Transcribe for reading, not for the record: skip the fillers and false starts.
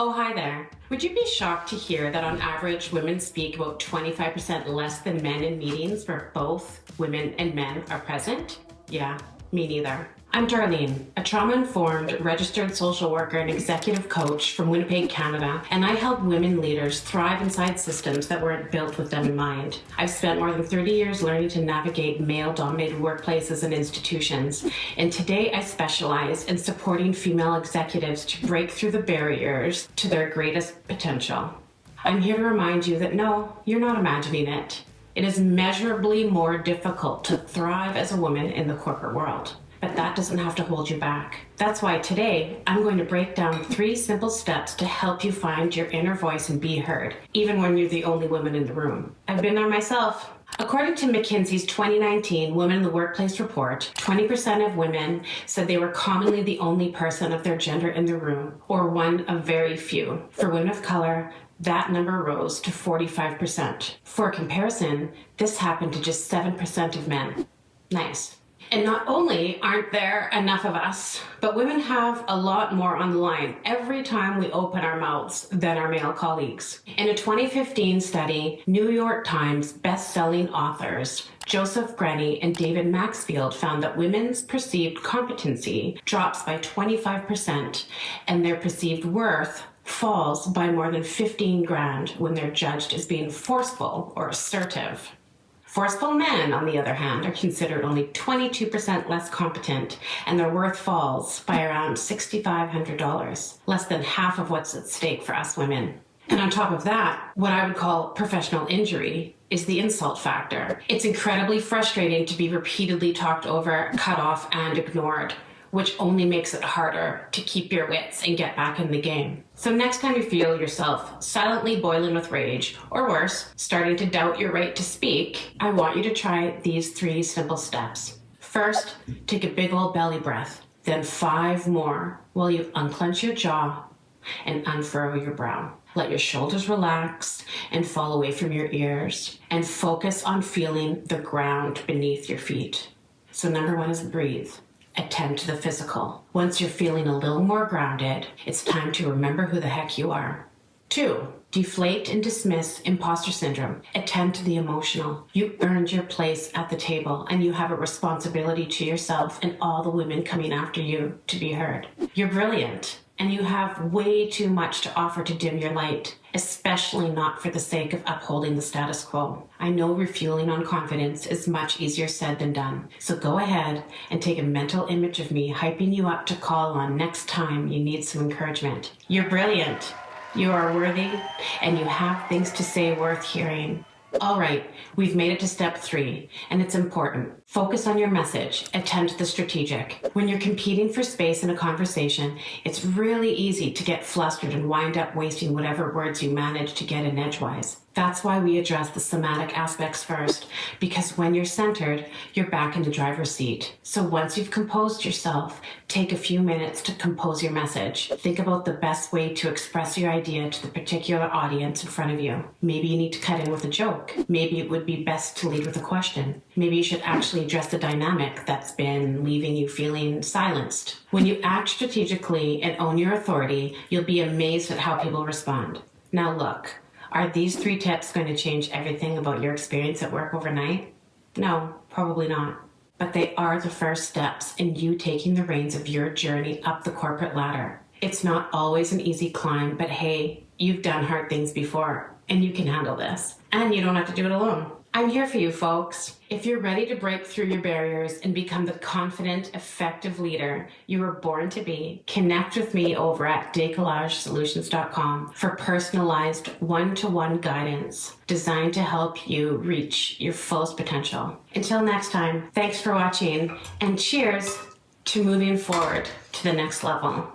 Oh, hi there. Would you be shocked to hear that on average, women speak about 25% less than men in meetings where both women and men are present? Yeah, me neither. I'm Darlene, a trauma-informed registered social worker and executive coach from Winnipeg, Canada, and I help women leaders thrive inside systems that weren't built with them in mind. I've spent more than 30 years learning to navigate male-dominated workplaces and institutions, and today I specialize in supporting female executives to break through the barriers to their greatest potential. I'm here to remind you that no, you're not imagining it. It is measurably more difficult to thrive as a woman in the corporate world. But that doesn't have to hold you back. That's why today I'm going to break down 3 simple steps to help you find your inner voice and be heard, even when you're the only woman in the room. I've been there myself. According to McKinsey's 2019 Women in the Workplace report, 20% of women said they were commonly the only person of their gender in the room, or one of very few. For women of color, that number rose to 45%. For comparison, this happened to just 7% of men. Nice. And not only aren't there enough of us, but women have a lot more on the line every time we open our mouths than our male colleagues. In a 2015 study, New York Times best-selling authors Joseph Grenny and David Maxfield found that women's perceived competency drops by 25% and their perceived worth falls by more than 15 grand when they're judged as being forceful or assertive. Forceful men, on the other hand, are considered only 22% less competent, and their worth falls by around $6,500, less than half of what's at stake for us women. And on top of that, what I would call professional injury is the insult factor. It's incredibly frustrating to be repeatedly talked over, cut off, and ignored, which only makes it harder to keep your wits and get back in the game. So next time you feel yourself silently boiling with rage, or worse, starting to doubt your right to speak, I want you to try these 3 simple steps. First, take a big old belly breath, then 5 more while you unclench your jaw and unfurrow your brow. Let your shoulders relax and fall away from your ears, and focus on feeling the ground beneath your feet. So number 1 is breathe. Attend to the physical. Once you're feeling a little more grounded, it's time to remember who the heck you are. 2, deflate and dismiss imposter syndrome. Attend to the emotional. You earned your place at the table, and you have a responsibility to yourself and all the women coming after you to be heard. You're brilliant, and you have way too much to offer to dim your light, especially not for the sake of upholding the status quo. I know refueling on confidence is much easier said than done, so go ahead and take a mental image of me hyping you up to call on next time you need some encouragement. You're brilliant, you are worthy, and you have things to say worth hearing. All right, we've made it to step 3, and it's important. Focus on your message. Attend to the strategic. When you're competing for space in a conversation, it's really easy to get flustered and wind up wasting whatever words you manage to get in edgewise. That's why we address the somatic aspects first, because when you're centered, you're back in the driver's seat. So once you've composed yourself, take a few minutes to compose your message. Think about the best way to express your idea to the particular audience in front of you. Maybe you need to cut in with a joke. Maybe it would be best to lead with a question. Maybe you should actually address the dynamic that's been leaving you feeling silenced. When you act strategically and own your authority, you'll be amazed at how people respond. Now look, are these 3 tips going to change everything about your experience at work overnight? No, probably not. But they are the first steps in you taking the reins of your journey up the corporate ladder. It's not always an easy climb, but hey, you've done hard things before, and you can handle this. And you don't have to do it alone. I'm here for you, folks. If you're ready to break through your barriers and become the confident, effective leader you were born to be, connect with me over at decolagesolutions.com for personalized one-to-one guidance designed to help you reach your fullest potential. Until next time, thanks for watching, and cheers to moving forward to the next level.